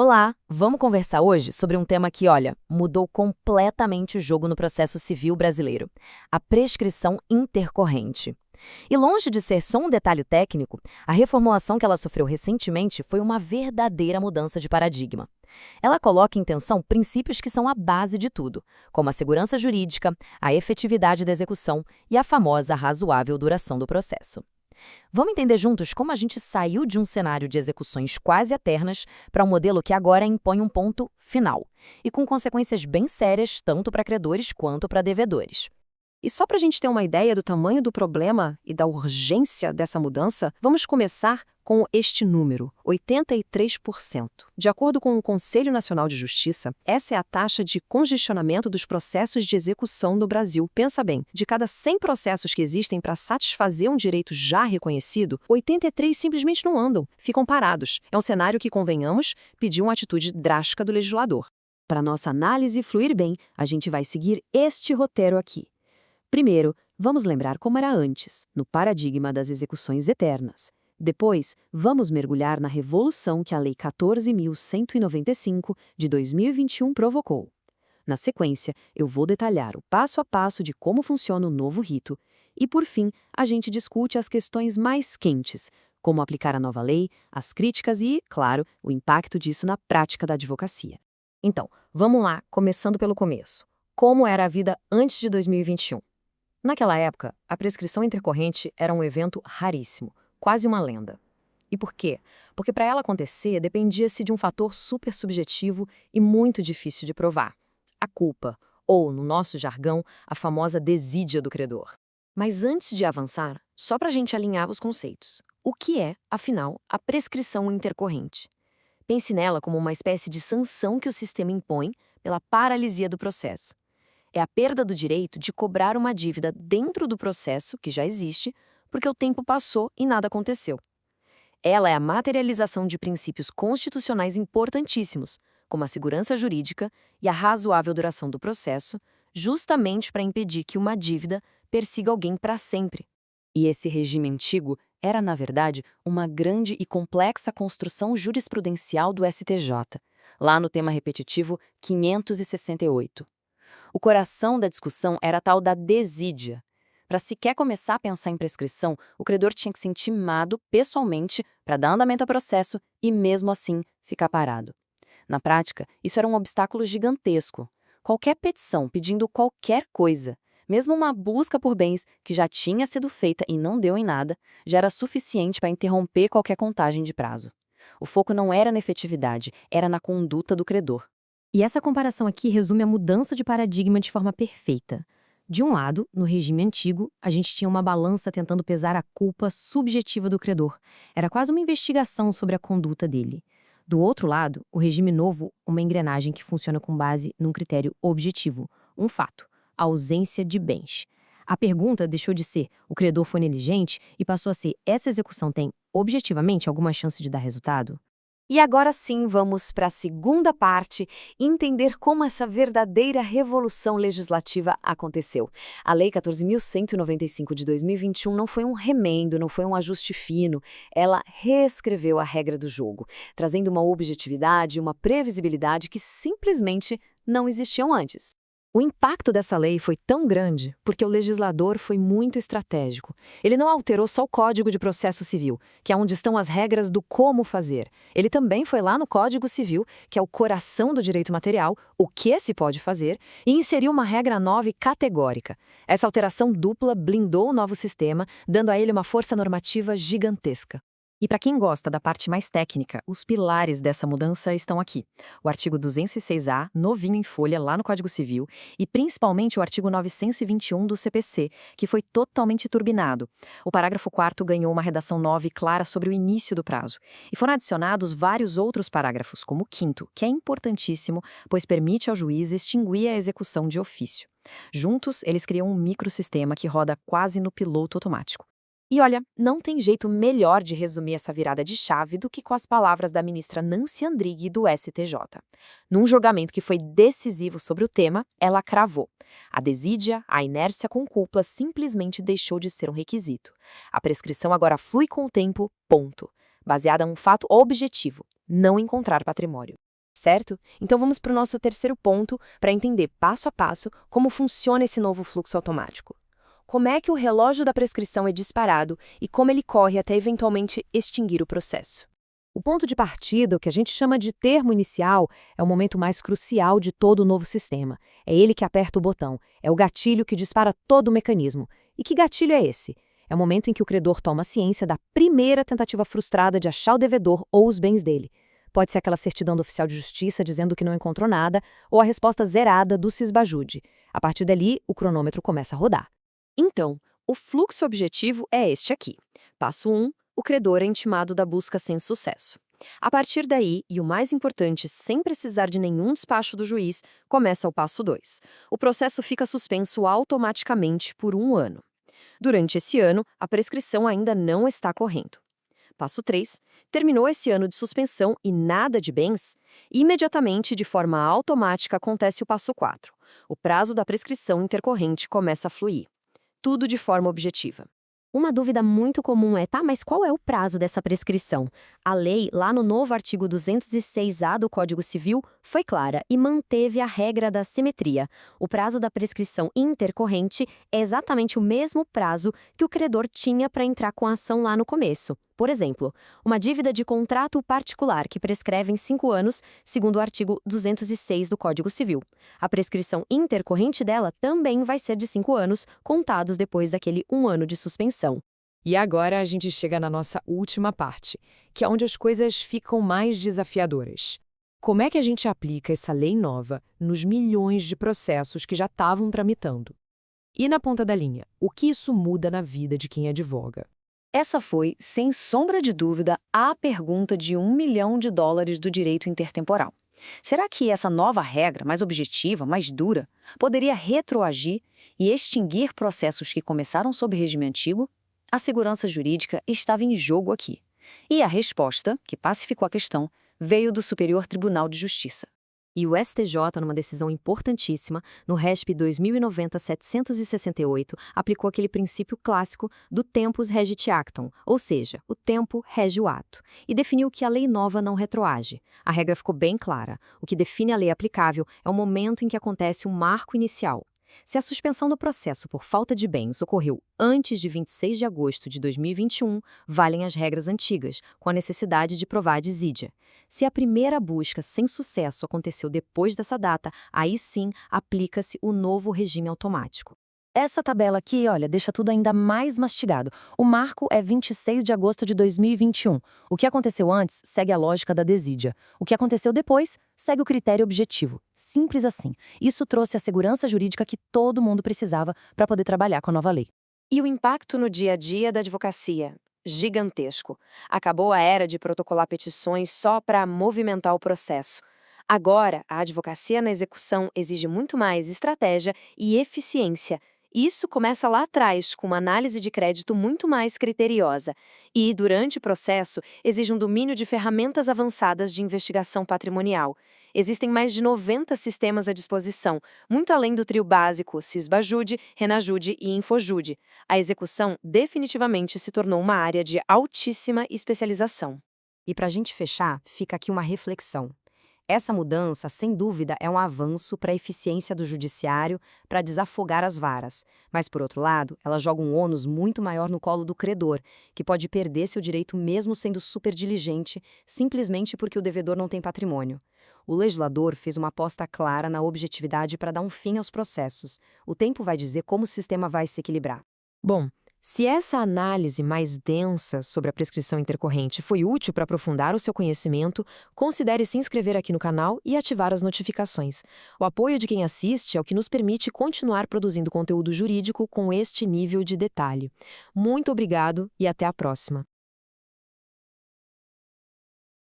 Olá, vamos conversar hoje sobre um tema que, olha, mudou completamente o jogo no processo civil brasileiro: a prescrição intercorrente. E longe de ser só um detalhe técnico, a reformulação que ela sofreu recentemente foi uma verdadeira mudança de paradigma. Ela coloca em tensão princípios que são a base de tudo, como a segurança jurídica, a efetividade da execução e a famosa razoável duração do processo. Vamos entender juntos como a gente saiu de um cenário de execuções quase eternas para um modelo que agora impõe um ponto final, e com consequências bem sérias tanto para credores quanto para devedores. E só para a gente ter uma ideia do tamanho do problema e da urgência dessa mudança, vamos começar com este número, 83%. De acordo com o Conselho Nacional de Justiça, essa é a taxa de congestionamento dos processos de execução no Brasil. Pensa bem, de cada 100 processos que existem para satisfazer um direito já reconhecido, 83 simplesmente não andam, ficam parados. É um cenário que, convenhamos, pediu uma atitude drástica do legislador. Para nossa análise fluir bem, a gente vai seguir este roteiro aqui. Primeiro, vamos lembrar como era antes, no paradigma das execuções eternas. Depois, vamos mergulhar na revolução que a Lei 14.195, de 2021, provocou. Na sequência, eu vou detalhar o passo a passo de como funciona o novo rito. E, por fim, a gente discute as questões mais quentes, como aplicar a nova lei, as críticas e, claro, o impacto disso na prática da advocacia. Então, vamos lá, começando pelo começo. Como era a vida antes de 2021? Naquela época, a prescrição intercorrente era um evento raríssimo, quase uma lenda. E por quê? Porque para ela acontecer, dependia-se de um fator super subjetivo e muito difícil de provar: a culpa, ou, no nosso jargão, a famosa desídia do credor. Mas antes de avançar, só para a gente alinhar os conceitos. O que é, afinal, a prescrição intercorrente? Pense nela como uma espécie de sanção que o sistema impõe pela paralisia do processo. É a perda do direito de cobrar uma dívida dentro do processo, que já existe, porque o tempo passou e nada aconteceu. Ela é a materialização de princípios constitucionais importantíssimos, como a segurança jurídica e a razoável duração do processo, justamente para impedir que uma dívida persiga alguém para sempre. E esse regime antigo era, na verdade, uma grande e complexa construção jurisprudencial do STJ, lá no tema repetitivo 568. O coração da discussão era a tal da desídia. Para sequer começar a pensar em prescrição, o credor tinha que ser intimado pessoalmente para dar andamento ao processo e, mesmo assim, ficar parado. Na prática, isso era um obstáculo gigantesco. Qualquer petição pedindo qualquer coisa, mesmo uma busca por bens que já tinha sido feita e não deu em nada, já era suficiente para interromper qualquer contagem de prazo. O foco não era na efetividade, era na conduta do credor. E essa comparação aqui resume a mudança de paradigma de forma perfeita. De um lado, no regime antigo, a gente tinha uma balança tentando pesar a culpa subjetiva do credor. Era quase uma investigação sobre a conduta dele. Do outro lado, o regime novo, uma engrenagem que funciona com base num critério objetivo, um fato: a ausência de bens. A pergunta deixou de ser o credor foi negligente e passou a ser: essa execução tem, objetivamente, alguma chance de dar resultado? E agora sim, vamos para a segunda parte, entender como essa verdadeira revolução legislativa aconteceu. A Lei 14.195 de 2021 não foi um remendo, não foi um ajuste fino. Ela reescreveu a regra do jogo, trazendo uma objetividade e uma previsibilidade que simplesmente não existiam antes. O impacto dessa lei foi tão grande porque o legislador foi muito estratégico. Ele não alterou só o Código de Processo Civil, que é onde estão as regras do como fazer. Ele também foi lá no Código Civil, que é o coração do direito material, o que se pode fazer, e inseriu uma regra nova e categórica. Essa alteração dupla blindou o novo sistema, dando a ele uma força normativa gigantesca. E para quem gosta da parte mais técnica, os pilares dessa mudança estão aqui. O artigo 206A, novinho em folha lá no Código Civil, e principalmente o artigo 921 do CPC, que foi totalmente turbinado. O parágrafo 4º ganhou uma redação nova e clara sobre o início do prazo. E foram adicionados vários outros parágrafos, como o 5º, que é importantíssimo, pois permite ao juiz extinguir a execução de ofício. Juntos, eles criam um microsistema que roda quase no piloto automático. E olha, não tem jeito melhor de resumir essa virada de chave do que com as palavras da ministra Nancy Andrighi do STJ. Num julgamento que foi decisivo sobre o tema, ela cravou: a desídia, a inércia com culpa simplesmente deixou de ser um requisito. A prescrição agora flui com o tempo, ponto. Baseada em um fato objetivo: não encontrar patrimônio. certo? Então vamos para o nosso terceiro ponto para entender passo a passo como funciona esse novo fluxo automático. Como é que o relógio da prescrição é disparado e como ele corre até eventualmente extinguir o processo. O ponto de partida, o que a gente chama de termo inicial, é o momento mais crucial de todo o novo sistema. É ele que aperta o botão, é o gatilho que dispara todo o mecanismo. E que gatilho é esse? É o momento em que o credor toma ciência da primeira tentativa frustrada de achar o devedor ou os bens dele. Pode ser aquela certidão do oficial de justiça dizendo que não encontrou nada, ou a resposta zerada do Sisbajude. A partir dali, o cronômetro começa a rodar. Então, o fluxo objetivo é este aqui. Passo 1, o credor é intimado da busca sem sucesso. A partir daí, e o mais importante, sem precisar de nenhum despacho do juiz, começa o passo 2. O processo fica suspenso automaticamente por 1 ano. Durante esse ano, a prescrição ainda não está correndo. Passo 3. Terminou esse ano de suspensão e nada de bens? Imediatamente, de forma automática, acontece o passo 4. O prazo da prescrição intercorrente começa a fluir. Tudo de forma objetiva. Uma dúvida muito comum é, tá, mas qual é o prazo dessa prescrição? A lei, lá no novo artigo 206-A do Código Civil, foi clara e manteve a regra da simetria. O prazo da prescrição intercorrente é exatamente o mesmo prazo que o credor tinha para entrar com a ação lá no começo. Por exemplo, uma dívida de contrato particular que prescreve em 5 anos, segundo o artigo 206 do Código Civil. A prescrição intercorrente dela também vai ser de 5 anos, contados depois daquele 1 ano de suspensão. E agora a gente chega na nossa última parte, que é onde as coisas ficam mais desafiadoras. Como é que a gente aplica essa lei nova nos milhões de processos que já estavam tramitando? E na ponta da linha, o que isso muda na vida de quem advoga? Essa foi, sem sombra de dúvida, a pergunta de $1 milhão do direito intertemporal. Será que essa nova regra, mais objetiva, mais dura, poderia retroagir e extinguir processos que começaram sob regime antigo? A segurança jurídica estava em jogo aqui. E a resposta, que pacificou a questão, veio do Superior Tribunal de Justiça. E o STJ, numa decisão importantíssima, no RESP 2090-768, aplicou aquele princípio clássico do tempus regit actum, ou seja, o tempo rege o ato, e definiu que a lei nova não retroage. A regra ficou bem clara. O que define a lei aplicável é o momento em que acontece um marco inicial. Se a suspensão do processo por falta de bens ocorreu antes de 26 de agosto de 2021, valem as regras antigas, com a necessidade de provar a desídia. Se a primeira busca sem sucesso aconteceu depois dessa data, aí sim aplica-se o novo regime automático. Essa tabela aqui, olha, deixa tudo ainda mais mastigado. O marco é 26 de agosto de 2021. O que aconteceu antes segue a lógica da desídia. O que aconteceu depois segue o critério objetivo. Simples assim. Isso trouxe a segurança jurídica que todo mundo precisava para poder trabalhar com a nova lei. E o impacto no dia a dia da advocacia? Gigantesco. Acabou a era de protocolar petições só para movimentar o processo. Agora, a advocacia na execução exige muito mais estratégia e eficiência. Isso começa lá atrás, com uma análise de crédito muito mais criteriosa. E, durante o processo, exige um domínio de ferramentas avançadas de investigação patrimonial. Existem mais de 90 sistemas à disposição, muito além do trio básico Sisbajude, Renajude e Infojude. A execução definitivamente se tornou uma área de altíssima especialização. E para a gente fechar, fica aqui uma reflexão. Essa mudança, sem dúvida, é um avanço para a eficiência do judiciário, para desafogar as varas. Mas, por outro lado, ela joga um ônus muito maior no colo do credor, que pode perder seu direito mesmo sendo superdiligente, simplesmente porque o devedor não tem patrimônio. O legislador fez uma aposta clara na objetividade para dar um fim aos processos. O tempo vai dizer como o sistema vai se equilibrar. Bom, se essa análise mais densa sobre a prescrição intercorrente foi útil para aprofundar o seu conhecimento, considere se inscrever aqui no canal e ativar as notificações. O apoio de quem assiste é o que nos permite continuar produzindo conteúdo jurídico com este nível de detalhe. Muito obrigado e até a próxima.